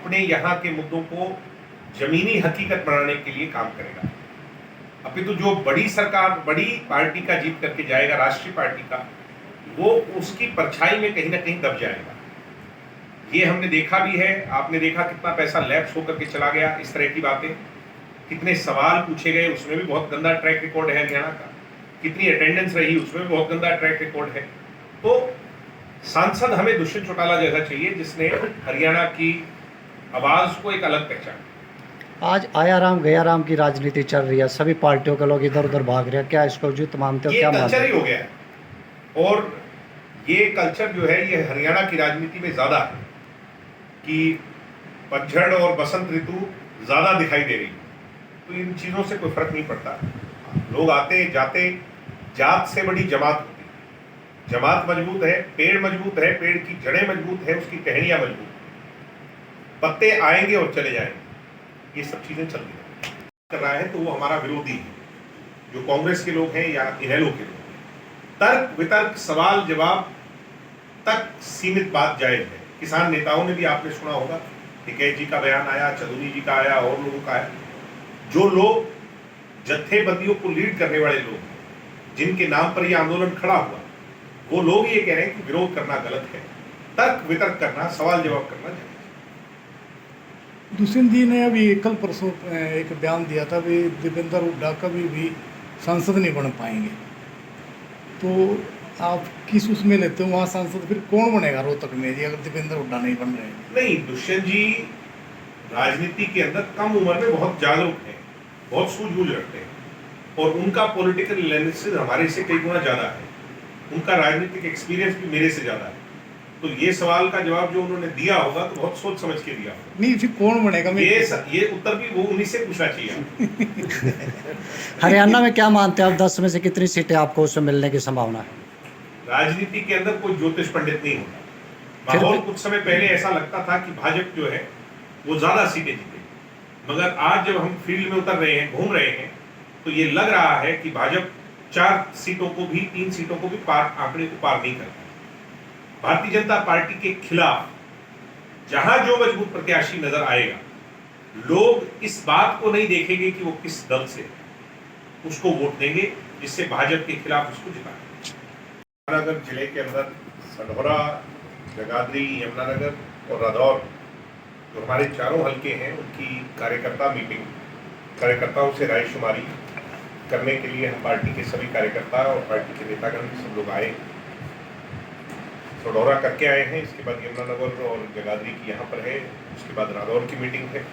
अपने यहाँ के मुद्दों को जमीनी हकीकत बनाने के लिए काम करेगा। अपितु जो बड़ी सरकार, बड़ी पार्टी का जीत करके जाएगा, राष्ट्रीय पार्टी का, वो उसकी परछाई में कहीं ना कहीं दब जाएगा। ये हमने देखा भी है। आपने देखा कितना पैसा लैप्स होकर के चला गया, इस तरह की बातें, कितने सवाल पूछे गए, उसमें भी बहुत गंदा ट्रैक रिकॉर्ड है हरियाणा का, कितनी अटेंडेंस रही, उसमें भी बहुत गंदा ट्रैक रिकॉर्ड है। तो सांसद हमें दुष्यंत चौटाला जैसा चाहिए जिसने हरियाणा की आवाज को एक अलग पहचान। आज आया राम गया राम की राजनीति चल रही है, सभी पार्टियों के लोग इधर उधर भाग रहे हैं, क्या इसको उचित मानते हो? ये क्या कल्चर ही हो गया है, और ये कल्चर जो है ये हरियाणा की राजनीति में ज्यादा है कि पतझड़ और बसंत ऋतु ज्यादा दिखाई दे रही है। तो इन चीजों से कोई फर्क नहीं पड़ता, लोग आते जाते, जात से बड़ी जमात होती है। जमात मजबूत है, पेड़ मजबूत है, पेड़ की जड़ें मजबूत है, उसकी टहनियां मजबूत है, पत्ते आएंगे और चले जाएंगे, ये सब चीजें चल रही कर रहा है तो वो हमारा विरोधी है, जो कांग्रेस के लोग हैं या इनेलो के लोग हैं। तर्क वितर्क सवाल जवाब तक सीमित बात जायज है। किसान नेताओं ने भी आपने सुना होगा, टिकैत जी का बयान आया, चंदूनी जी का आया, और लोगों का आया। जो लोग जत्थेबंदियों को लीड करने वाले लोग हैं, जिनके नाम पर यह आंदोलन खड़ा हुआ, वो लोग ये कह रहे हैं कि विरोध करना गलत है, तर्क वितर्क करना, सवाल जवाब करना जायज। दुष्यंत जी ने अभी कल परसों एक बयान दिया था भी दीपेंद्र हुड्डा कभी भी सांसद नहीं बन पाएंगे, तो आप किस उसमें लेते हो? वहाँ सांसद फिर कौन बनेगा रोहतक में जी, अगर दीपेंद्र हुड्डा नहीं बन रहे? नहीं, दुष्यंत जी राजनीति के अंदर कम उम्र में बहुत जागरूक हैं, बहुत सूझबूझ रखते हैं, और उनका पॉलिटिकल एनालिसिस हमारे से कई गुना ज्यादा है, उनका राजनीतिक एक्सपीरियंस भी मेरे से ज्यादा है। तो ये सवाल का जवाब जो उन्होंने दिया होगा तो बहुत सोच समझ के दिया होगा। नहीं, फिर कौन बनेगा? ये उत्तर भी वो उन्हीं से पूछना चाहिए। हरियाणा में क्या मानते हैं आप, 10 में से कितनी सीटें आपको उसमें मिलने की संभावना है? राजनीति के अंदर कोई ज्योतिष पंडित नहीं होता। माहौल कुछ समय पहले ऐसा लगता था कि भाजपा जो है वो ज्यादा सीटें जीतेगी, मगर आज जब हम फील्ड में उतर रहे हैं, घूम रहे हैं, तो ये लग रहा है कि भाजपा 4 सीटों को भी, 3 सीटों को भी आंकड़े को पार नहीं करता। भारतीय जनता पार्टी के खिलाफ जहां जो मजबूत प्रत्याशी नजर आएगा, लोग इस बात को नहीं देखेंगे कि वो किस दल से, उसको वोट देंगे जिससे भाजपा के खिलाफ उसको जिताएं। यमुनानगर जिले के अंदर सढौरा, जगाधरी, यमुनानगर और रादौर, जो हमारे चारों हलके हैं, उनकी कार्यकर्ता मीटिंग, कार्यकर्ताओं से रायशुमारी करने के लिए हम पार्टी के सभी कार्यकर्ता और पार्टी के नेतागण सब लोग आए, सढौरा करके आए हैं। इसके बाद यमुनानगर और जगाधरी की यहाँ पर है, उसके बाद रादौर की मीटिंग है।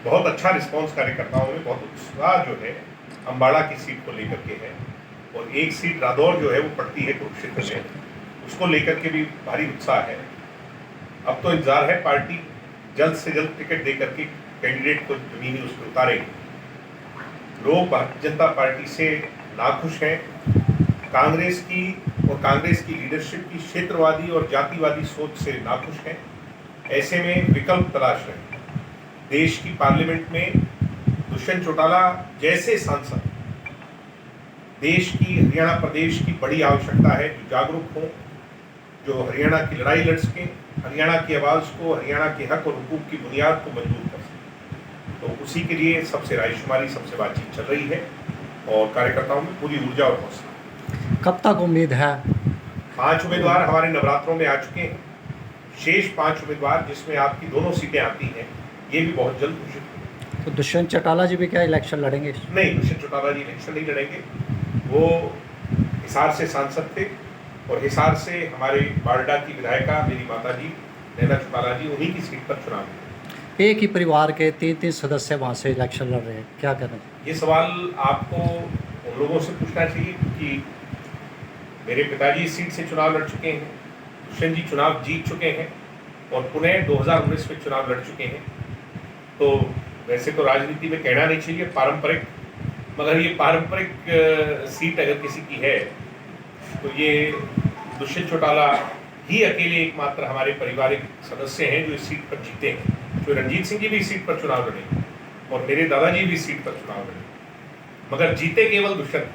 बहुत अच्छा रिस्पांस कार्यकर्ताओं में, बहुत उत्साह जो है अम्बाड़ा की सीट को लेकर के है, और एक सीट रादौर जो है वो पड़ती है कुरुक्षेत्र में, उसको लेकर के भी भारी उत्साह है। अब तो इंतजार है, पार्टी जल्द से जल्द टिकट दे करके कैंडिडेट को जमीनी उस पर उतारेगी। लोग भारतीय जनता पार्टी से नाखुश हैं, कांग्रेस की और कांग्रेस की लीडरशिप की क्षेत्रवादी और जातिवादी सोच से नाखुश हैं। ऐसे में विकल्प तलाश रहे हैं। देश की पार्लियामेंट में दुष्यंत चौटाला जैसे सांसद, देश की, हरियाणा प्रदेश की बड़ी आवश्यकता है, जो जागरूक हों, जो हरियाणा की लड़ाई लड़ सकें, हरियाणा की आवाज़ को, हरियाणा के हक और हुकूक की बुनियाद को मजबूत कर सकें। तो उसी के लिए सबसे रायशुमारी, सबसे बातचीत चल रही है, और कार्यकर्ताओं में पूरी ऊर्जा और हौसला। कब तक उम्मीद है? 5 उम्मीदवार हमारे नवरात्रों में आ चुके हैं, शेष 5 उम्मीदवार जिसमें आपकी दोनों सीटें आती हैं, ये भी बहुत जल्द घोषित होंगे। तो दुष्यंत चौटाला जी भी क्या इलेक्शन लड़ेंगे? नहीं, दुष्यंत चौटाला जी इलेक्शन नहीं लड़ेंगे। वो हिसार से सांसद थे, और हिसार से हमारे बारडा की विधायिका मेरी माता जी नैना चौटाला जी, उन्हीं की सीट पर चुनाव हुए। एक ही परिवार के 3 सदस्य वहाँ से इलेक्शन लड़ रहे हैं, क्या करें? ये सवाल आपको उन लोगों से पूछना चाहिए, क्योंकि मेरे पिताजी इस सीट से चुनाव लड़ चुके हैं, दुष्यंत जी चुनाव जीत चुके हैं, और पुनः 2019 में चुनाव लड़ चुके हैं। तो वैसे तो राजनीति में कहना नहीं चाहिए पारंपरिक, मगर ये पारंपरिक सीट अगर किसी की है तो ये दुष्यंत चौटाला ही अकेले एकमात्र हमारे पारिवारिक सदस्य हैं जो इस सीट पर जीते हैं। जो रणजीत सिंह जी भी इस सीट पर चुनाव लड़े, और मेरे दादाजी भी इस सीट पर चुनाव लड़े, मगर जीते केवल दुष्यंत।